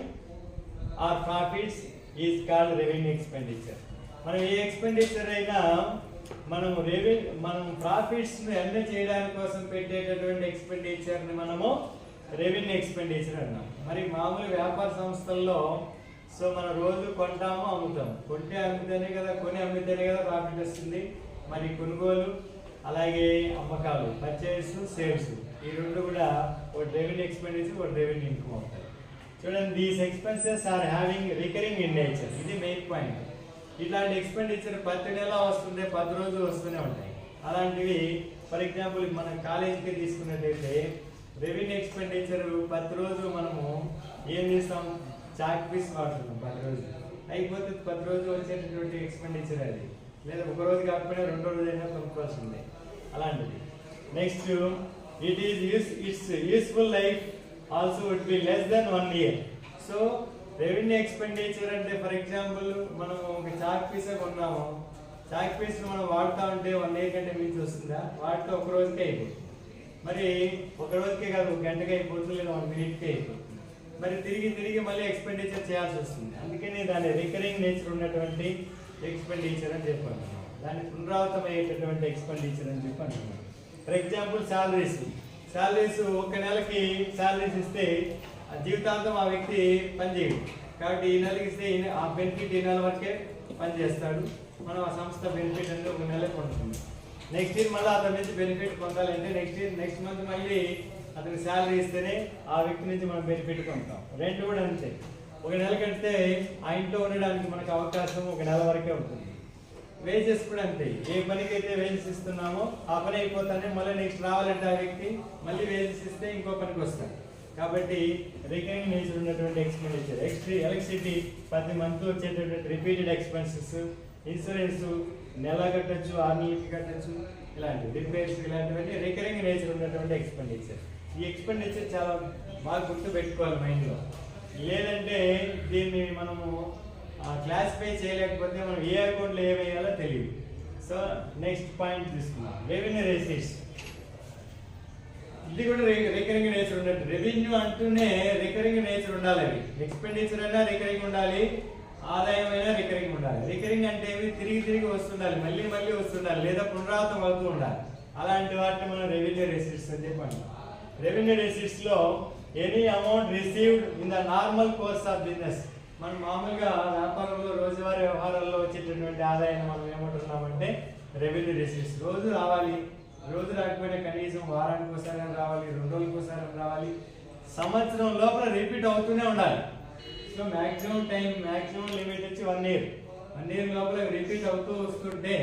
or profits is called revenue expenditure. మనం ఏ ఎక్స్పెండిచర్ అయినా మనం ప్రాఫిట్స్ని ఎర్న్ చేయడానికి కోసం పెట్టేటటువంటి ఎక్స్పెండిచర్ని మనము రెవెన్యూ ఎక్స్పెండిచర్ అన్నాం. మరి మామూలు వ్యాపార సంస్థల్లో సో మనం రోజు కొంటాము, అమ్ముతాం. కొంటే అమ్మితేనే కదా, కొని అమ్మితేనే కదా ప్రాఫిట్ వస్తుంది. మరి కొనుగోలు అలాగే అమ్మకాలు, పర్చేస్, సేల్స్, ఈ రెండు కూడా ఒకటి రెవెన్యూ ఎక్స్పెండిచర్, ఒకటి రెవెన్యూ ఇన్కమ్ అవుతాయి. చూడండి, these expenses are having recurring in nature. ఇది మెయిన్ పాయింట్. ఇట్లాంటి ఎక్స్పెండిచర్ ప్రతి నెల వస్తుంది, 10 రోజులు వస్తూనే ఉంటాయి. అలాంటివి ఫర్ ఎగ్జాంపుల్ మనం కాలేజీకి తీసుకున్నట్టయితే రెవెన్యూ ఎక్స్పెండిచర్ 10 రోజులు మనము ఏం చేస్తాం, చాక్ పీస్ వాడుతున్నాం. 10 రోజులు అయిపోతే 10 రోజులు వచ్చేటటువంటి ఎక్స్పెండిచర్ అది. లేదా ఒక రోజు కాకపోయినా 2వ రోజు అయినా కొనుక్కోవాల్సిందే. అలాంటిది. Next, it's useful life also would be less then 1 year. So revenue expenditure అంటే ఫర్ ఎగ్జాంపుల్ మనం ఒక చాక్ పీసే కొన్నాము, చాక్ పీస్ మనం వాడుతూ ఉంటే 1 ఇయర్ కంటే మించి వస్తుందా? వాడితే ఒక రోజుకే అయిపోతుంది. మరి ఒక రోజుకే కాదు, 1 గంటకే అయిపోతుంది, లేదా 1 మినిట్కే అయిపోతుంది. మరి తిరిగి మళ్ళీ ఎక్స్పెండిచర్ చేయాల్సి వస్తుంది. అందుకని దాని రికరింగ్ నేచర్ ఉన్నటువంటి ఎక్స్పెండిచర్ అని చెప్పాను. దాన్ని పునరావృతం అయ్యేటటువంటి ఎక్స్పెండిచర్ అని చెప్పి అంటున్నాను. ఫర్ ఎగ్జాంపుల్ శాలరీస్ ఒక నెలకి శాలరీస్ ఇస్తే జీవితాంతం ఆ వ్యక్తి పనిచేయడు. కాబట్టి ఈ నెలకి ఇస్తే ఆ బెనిఫిట్ ఈ నెల వరకే పనిచేస్తాడు. మనం ఆ సంస్థ బెనిఫిట్ అంటే 1 నెల పొందుతుంది. నెక్స్ట్ ఇయర్ మళ్ళీ అతని నుంచి బెనిఫిట్ పొందాలంటే నెక్స్ట్ మంత్ మళ్ళీ అతనికి శాలరీ ఇస్తేనే ఆ వ్యక్తి నుంచి మనం బెనిఫిట్ పొందుతాం. రెంట్ కూడా అంతే. 1 నెల కడితే ఆ ఇంట్లో ఉండడానికి మనకు అవకాశం 1 నెల వరకే ఉంటుంది. వేజెస్ కూడా అంతే. ఏ పనికి అయితే వేజెస్ ఇస్తున్నామో ఆ పని అయిపోతానే మళ్ళీ నెక్స్ట్ రావాలంటే ఆ వ్యక్తి మళ్ళీ వేజెస్ ఇస్తే ఇంకో పనికి వస్తాడు. కాబట్టి రికరింగ్ నేచర్ ఉన్నటువంటి ఎక్స్పెండిచర్. ఎలక్ట్రిసిటీ ప్రతి మంత్ వచ్చేటటువంటి రిపీటెడ్ ఎక్స్పెన్సెస్, ఇన్సూరెన్స్ నెల కట్టచ్చు, 6 నెలలకి కట్టచ్చు, ఇలాంటివి రిపేర్స్, ఇలాంటివన్నీ రికరింగ్ నేచర్ ఉన్నటువంటి ఎక్స్పెండిచర్. ఈ ఎక్స్పెండిచర్ చాలా బాగా గుర్తు పెట్టుకోవాలి మైండ్లో. లేదంటే దీన్ని మనము క్లాసిఫై చేయలేకపోతే మనం ఏ అకౌంట్లో ఏమేయాలో తెలియదు. సో నెక్స్ట్ పాయింట్ తీసుకున్నాం, రెవెన్యూ రిసీట్స్. ఇది కూడా రికరింగ్ నేచర్ ఉన్నట్టు. రెవెన్యూ అంటూనే రికరింగ్ నేచర్ ఉండాలి. అవి ఎక్స్పెండిచర్ అయినా రికరింగ్ ఉండాలి, ఆదాయం అయినా రికరింగ్ ఉండాలి. రికరింగ్ అంటే ఏమి, తిరిగి వస్తుండాలి, మళ్ళీ వస్తుండాలి, లేదా పునరావృతం అవుతూ ఉండాలి. అలాంటి వాటిని మనం రెవెన్యూ రిసీట్స్ అని చెప్పండి. రెవెన్యూ రిసీట్స్లో any amount received in the normal course of business. మనం మామూలుగా వ్యాపారంలో రోజువారీ వ్యవహారాల్లో వచ్చేటటువంటి ఆదాయాన్ని మనం ఏమంటున్నామంటే రెవెన్యూ రిసీట్స్ రోజు రావాలి. రోజు రాకపోయినా కనీసం వారానికి ఒకసారి రావాలి, 2 రోజులకు ఒకసారి రావాలి, సంవత్సరం లోపల రిపీట్ అవుతూనే ఉండాలి. సో మ్యాక్సిమం లిమిట్ వచ్చి 1 ఇయర్. 1 ఇయర్ లోపల రిపీట్ అవుతూ వస్తుంటే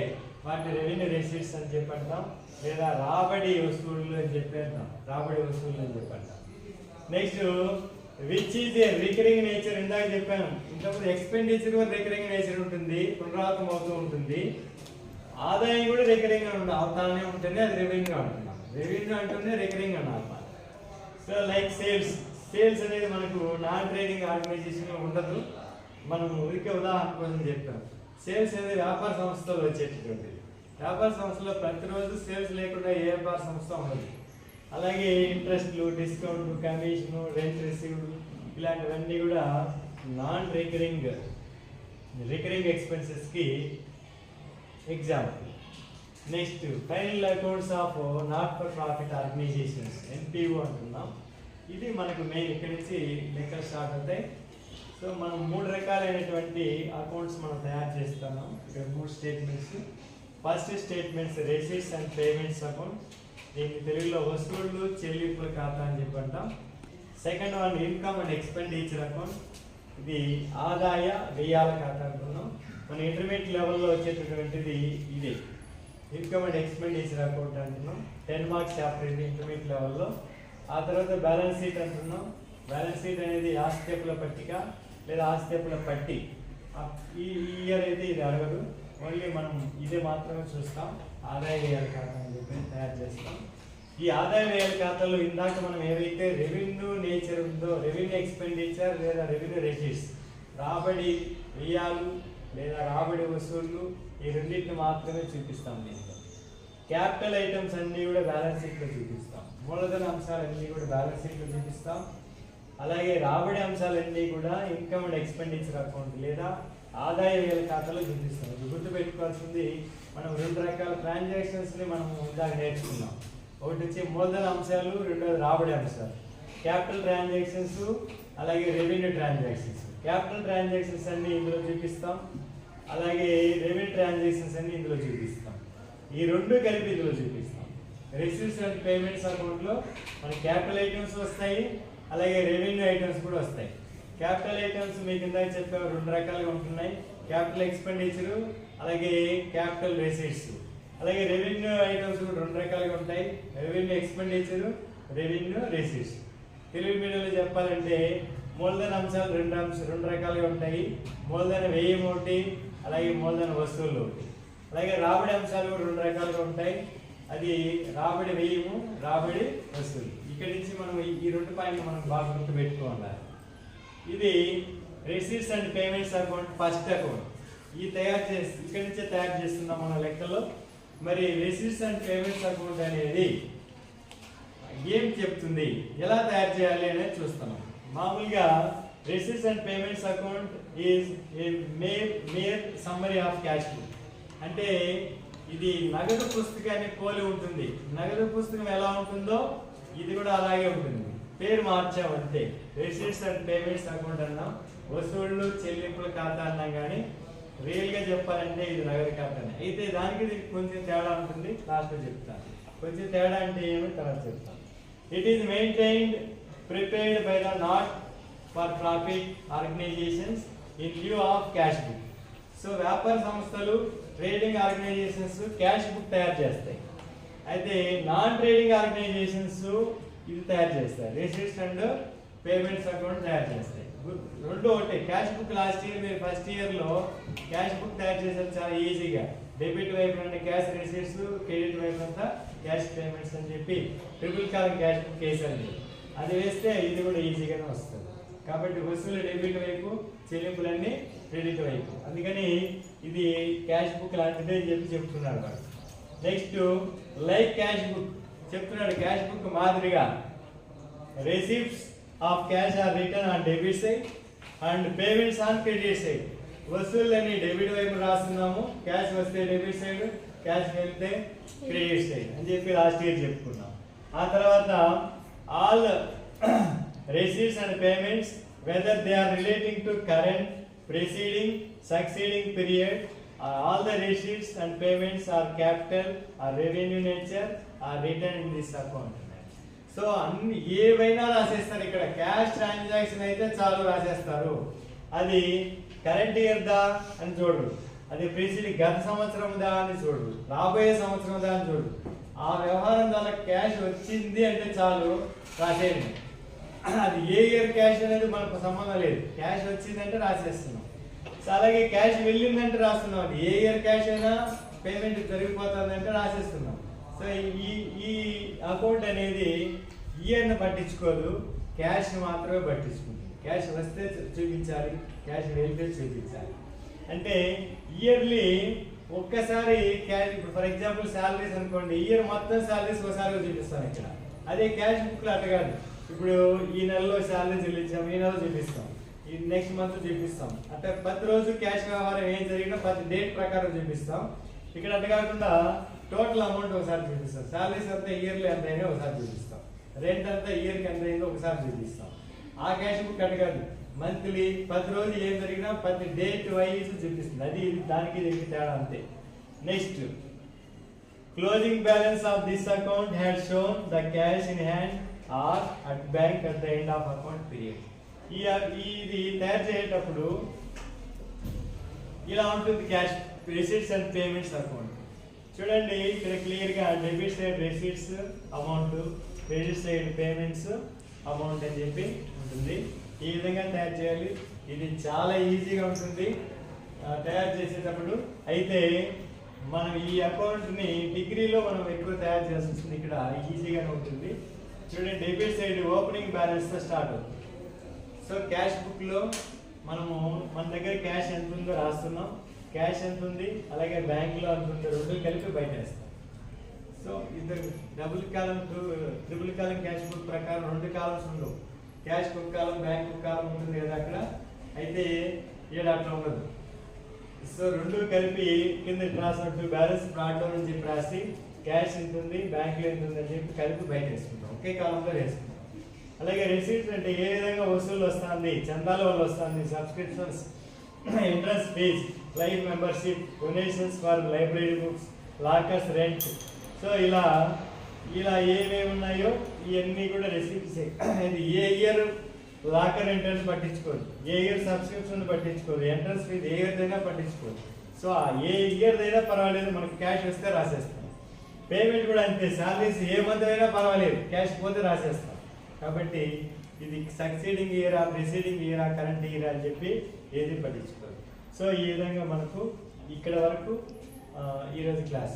వాటిని రెవెన్యూ రిసీట్స్ అని చెప్పంటాం, లేదా రాబడి వసూళ్లు అని చెప్పేద్దాం. Next which is a recurring nature. ఇందాక చెప్పాను, ఇంతకుముందు ఎక్స్పెండిచర్ రికరింగ్ నేచర్ ఉంటుంది, పునరావృతం అవుతూ ఉంటుంది. ఆదాయం కూడా రికరింగ్ అవుతానే ఉంటుంది, అది రెవెన్యూ అంటున్నాం. రెవెన్యూ అంటూనే రికరింగ్ అన్నమాట. సో లైక్ సేల్స్ అనేది మనకు నాన్ ట్రేడింగ్ ఆర్గనైజేషన్ ఉండదు. మనం ఊరికే ఉదాహరణ కోసం చెప్పాం. సేల్స్ అనేది వ్యాపార సంస్థలో వచ్చేటటువంటిది. వ్యాపార సంస్థలో ప్రతిరోజు సేల్స్ లేకుండా ఏ వ్యాపార సంస్థ ఉండదు. అలాగే ఇంట్రెస్ట్లు, డిస్కౌంట్, కమిషను, రెంట్ రిసీవ్డ్ ఇలాంటివన్నీ కూడా నాన్ రికరింగ్ ఎక్స్పెన్సెస్కి example. Next final accounts of not for profit organisations, NPO అంటున్నాం. ఇది మనకు మెయిన్ ఇక్కడి నుంచి లెక్కలు స్టార్ట్ అవుతాయి. సో మనం 3 రకాలైనటువంటి అకౌంట్స్ మనం తయారు చేస్తున్నాం. ఇక్కడ 3 statements. First statements receipts and payments account, దీన్ని తెలుగులో వసూళ్లు చెల్లింపుల ఖాతా అని చెప్పంటాం. Second one income and expenditure account, ఇది ఆదాయ వ్యయాల ఖాతా అంటున్నాం. మన ఇంటర్మీడియట్ లెవెల్లో వచ్చేటటువంటిది ఇది ఇన్కమ్ అండ్ ఎక్స్పెండిచర్ అకౌంట్ అంటున్నాం. 10 మార్క్స్ చాప్టర్ ఇది ఇంటర్మీడియట్ లెవెల్లో. ఆ తర్వాత బ్యాలెన్స్ షీట్ అంటున్నాం. బ్యాలెన్స్ షీట్ అనేది ఆస్తిపుల పట్టిక లేదా ఆస్తిపుల పట్టి. ఈ ఇయర్ అయితే ఇది అడగదు, ఓన్లీ మనం ఇదే మాత్రమే చూస్తాం. ఆదాయ వ్యయాల ఖాతా అని చెప్పి తయారు చేస్తాం. ఈ ఆదాయ వ్యయాల ఖాతాలో ఇందాక మనం ఏవైతే రెవెన్యూ నేచర్ ఉందో, రెవెన్యూ ఎక్స్పెండిచర్ లేదా రెవెన్యూ రిసీట్స్, రాబడి వ్యయాలు లేదా రాబడి వసూళ్లు, ఈ రెండింటిని మాత్రమే చూపిస్తాం. దీంట్లో క్యాపిటల్ ఐటమ్స్ అన్నీ కూడా బ్యాలెన్స్ షీట్లో చూపిస్తాం. మూలధన అంశాలన్నీ కూడా బ్యాలెన్స్ షీట్లో చూపిస్తాం. అలాగే రాబడి అంశాలన్నీ కూడా ఇన్కమ్ అండ్ ఎక్స్పెండిచర్ అకౌంట్ లేదా ఆదాయ వ్యయాల ఖాతాలో చూపిస్తాం. ఇది గుర్తుపెట్టుకోవాల్సింది, మనం 2 రకాల ట్రాన్సాక్షన్స్ని మనం ఇందాక నేర్చుకున్నాం. ఒకటి వచ్చి మూలధన అంశాలు, రెండోది రాబడి అంశాలు. క్యాపిటల్ ట్రాన్సాక్షన్స్ అలాగే రెవెన్యూ ట్రాన్సాక్షన్స్. క్యాపిటల్ ట్రాన్సాక్షన్స్ అన్ని ఇందులో చూపిస్తాం, అలాగే రెవెన్యూ ట్రాన్సాక్షన్స్ అన్ని ఇందులో చూపిస్తాం. ఈ 2 కలిపి ఇందులో చూపిస్తాం. రిసీట్స్ అండ్ పేమెంట్స్ అకౌంట్లో మన క్యాపిటల్ ఐటమ్స్ వస్తాయి, అలాగే రెవెన్యూ ఐటమ్స్ కూడా వస్తాయి. క్యాపిటల్ ఐటమ్స్ మీకు ఇందాక చెప్పాము 2 రకాలుగా ఉంటున్నాయి, క్యాపిటల్ ఎక్స్పెండిచర్ అలాగే క్యాపిటల్ రిసీట్స్. అలాగే రెవెన్యూ ఐటమ్స్ కూడా 2 రకాలుగా ఉంటాయి, revenue expenditure, revenue receipts. Telugu మీడియంలో చెప్పాలంటే మూలధన అంశాలు 2 రకాలుగా ఉంటాయి, మూలధన వ్యయం ఒకటి, అలాగే మూలధన వస్తువులు ఒకటి. అలాగే రాబడి అంశాలు 2 రకాలుగా ఉంటాయి, అది రాబడి వ్యయము, రాబడి వస్తువులు. ఇక్కడి నుంచి మనం ఈ 2 పాయింట్లు మనం బాగా గుర్తుపెట్టుకోవాలి. ఇది receipts and payments account first account. ఇక్కడి నుంచే తయారు చేస్తున్నాం మన లెక్కలో. మరి రిసీట్స్ అండ్ పేమెంట్స్ అకౌంట్ అనేది ఏం చెప్తుంది, ఎలా తయారు చేయాలి అనేది చూస్తున్నాం. మామూలుగా receipts and payments account is a mere summary of cash flow. అంటే ఇది నగదు పుస్తకాన్ని పోలి ఉంటుంది. నగదు పుస్తకం ఎలా ఉంటుందో ఇది కూడా అలాగే ఉంటుంది, పేరు మార్చామంటే. రిసీట్స్ అండ్ పేమెంట్స్ అకౌంట్ అన్నాం, వసూళ్లు చెల్లింపుల ఖాతా అన్నాం. కానీ రియల్గా చెప్పాలంటే ఇది నగదు ఖాతానే. అయితే దానికి కొంచెం తేడా ఉంటుంది, లాస్ట్లో చెప్తాను. కొంచెం తేడా అంటే ఏమో తర్వాత చెప్తాను. It is maintained prepared by the not for profit organisations in lieu of cash book. So వ్యాపార సంస్థలు, ట్రేడింగ్ ఆర్గనైజేషన్స్ క్యాష్ బుక్ తయారు చేస్తాయి. అయితే నాన్ ట్రేడింగ్ ఆర్గనైజేషన్స్ ఇది తయారు చేస్తాయి, రిసీట్స్ అండ్ పేమెంట్స్ అకౌంట్ తయారు చేస్తాయి. 2 ఒకటే. క్యాష్ బుక్ లాస్ట్ ఇయర్ మీరు ఫస్ట్ ఇయర్లో క్యాష్ బుక్ తయారు చేసేది చాలా ఈజీగా. డెబిట్ వైపు అంటే క్యాష్ రిసీట్స్, క్రెడిట్ వైపు అంతా క్యాష్ పేమెంట్స్ అని చెప్పి ట్రిపుల్ కాలం క్యాష్ బుక్ వేసాను. అది వేస్తే ఇది కూడా ఈజీగానే వస్తుంది. కాబట్టి వసూలు డెబిట్ వైపు, చెల్లింపులన్నీ క్రెడిట్ వైపు. అందుకని ఇది క్యాష్ బుక్ లాంటిదే అని చెప్పి చెప్తున్నారు వాళ్ళు. నెక్స్ట్ లైక్ క్యాష్ బుక్ చెప్తున్నాడు. క్యాష్ బుక్ మాదిరిగా receipts of cash or return on debit side and payments on credit side. వసూళ్ళని డెబిట్ వైపు రాస్తున్నాము, క్యాష్ వస్తే డెబిట్ సైడ్, క్యాష్ వెళ్తే క్రెడిట్ సైడ్ అని చెప్పి లాస్ట్ ఇయర్ చెప్పుకున్నాం. ఆ తర్వాత all receipts and payments whether they are relating to current, preceding, succeeding period all the receipts and payments are capital or revenue nature are written in this account. So అన్ని ఏవైనా రాసేస్తారు. ఇక్కడ cash transaction అయితే చాలు రాసేస్తారు. అది current year దా అని చూడరు, అది ప్రీసీడింగ్ గత సంవత్సరం దా అని చూడరు, రాబోయే సంవత్సరం దా అని చూడరు. ఆ వ్యవహారం ద్వారా క్యాష్ వచ్చింది అంటే చాలు రాసేయండి. అది ఏ ఇయర్ క్యాష్ అనేది మనకు సంబంధం లేదు, క్యాష్ వచ్చిందంటే రాసేస్తున్నాం. సో అలాగే క్యాష్ వెళ్ళిందంటే రాస్తున్నాం. అది ఏ ఇయర్ క్యాష్ అయినా పేమెంట్ జరిగిపోతుందంటే రాసేస్తున్నాం. సో ఈ అకౌంట్ అనేది ఇయర్ని పట్టించుకోదు, క్యాష్ని మాత్రమే పట్టించుకుంటుంది. క్యాష్ వస్తే చూపించాలి, క్యాష్ వెళ్తే చూపించాలి. అంటే ఇయర్లీ ఒక్కసారి క్యాష్, ఇప్పుడు ఫర్ ఎగ్జాంపుల్ శాలరీస్ అనుకోండి, ఇయర్ మొత్తం శాలరీస్ ఒకసారిగా చూపిస్తాం ఇక్కడ. అదే క్యాష్ బుక్లో అట్ట కాదు. ఇప్పుడు ఈ నెలలో శాలరీ చెల్లించాం, ఈ నెలలో చూపిస్తాం, ఈ నెక్స్ట్ మంత్ చూపిస్తాం. అంటే ప్రతి రోజు క్యాష్ వ్యవహారం ఏం జరిగినా ప్రతి డేట్ ప్రకారం చూపిస్తాం. ఇక్కడ అట్ట కాకుండా టోటల్ అమౌంట్ ఒకసారి చూపిస్తాం. శాలరీస్ అంతా ఇయర్లీ ఎంత అయినా ఒకసారి చూపిస్తాం, రెంట్ అంతా ఇయర్కి ఎంత అయిందో ఒకసారి చూపిస్తాం. ఆ క్యాష్ బుక్ అట్ట కాదు, మంత్లీ ప్రతి రోజు ఏం జరిగినా ప్రతి డేట్ వైజ్ చూపిస్తుంది. అది దానికి దీనికి తేడా అంతే. Next, closing balance of this account had shown the cash in hand or at bank at the end of account period. ఇది తయారు చేసేటప్పుడు ఇలా ఉంటుంది cash receipts and payments account. చూడండి ఇక్కడ క్లియర్గా debit side receipts amount, credit side payments amount అని చెప్పి ఉంటుంది. ఈ విధంగా తయారు చేయాలి. ఇది చాలా ఈజీగా ఉంటుంది తయారు చేసేటప్పుడు. అయితే మనం ఈ అకౌంట్ని డిగ్రీలో మనం ఎక్కువ తయారు చేయాల్సి వస్తుంది. ఇక్కడ ఈజీగానే ఉంటుంది. చూడండి, డెబిట్ సైడ్ ఓపెనింగ్ బ్యాలెన్స్తో స్టార్ట్ అవుతుంది. సో క్యాష్ బుక్లో మనము మన దగ్గర క్యాష్ ఎంత ఉందో రాస్తున్నాం, క్యాష్ ఎంత ఉంది అలాగే బ్యాంకులో ఎంత ఉందో రెండు కలిపి బయట వేస్తాం. సో ఇద్దరు ట్రిపుల్ కాలం క్యాష్ బుక్ ప్రకారం రెండు కాలమ్స్ ఉండవు. క్యాష్ బుక్ కాలం, బ్యాంక్ బుక్ కాలం ఉంటుంది కదా అక్కడ. అయితే ఏడు అట్లా ఉండదు. సో రెండు కలిపి కింద రాసినట్టు బ్యాలెన్స్ బ్రాడ్లో నుంచి చెప్పి రాసి క్యాష్ ఎంత ఉంది, బ్యాంకులో ఎంత ఉంది అని చెప్పి కలిపి బయట వేసుకుంటాం, ఒకే కాలంలో వేసుకుంటాం. అలాగే రిసీట్స్ అంటే ఏ విధంగా వసూలు వస్తుంది, చందాల వల్ల వస్తుంది, subscriptions, entrance fees, life membership, donations for library books, lockers rent. So ఇలా ఏమేమి ఉన్నాయో ఇవన్నీ కూడా రిసీప్ట్స్. ఇది ఏ ఇయర్ లాకర్ ఎంట్రన్స్ పట్టించుకోదు, ఏ ఇయర్ సబ్స్క్రిప్షన్ పట్టించుకోదు, ఎంట్రన్స్ ఫీజ్ ఏ ఇయర్ అయినా పట్టించుకోదు. సో ఏ ఇయర్ అయినా పర్వాలేదు, మనకి క్యాష్ వస్తే రాసేస్తాం. పేమెంట్ కూడా అంతే, శాలరీస్ ఏ మంత్ అయినా పర్వాలేదు, క్యాష్ పోతే రాసేస్తాం. కాబట్టి ఇది సక్సీడింగ్ ఇయరా, ప్రిసీడింగ్ ఇయరా, కరెంట్ ఇయరా అని చెప్పి ఏది పట్టించుకోదు. సో ఈ విధంగా మనకు ఇక్కడ వరకు ఈరోజు క్లాస్.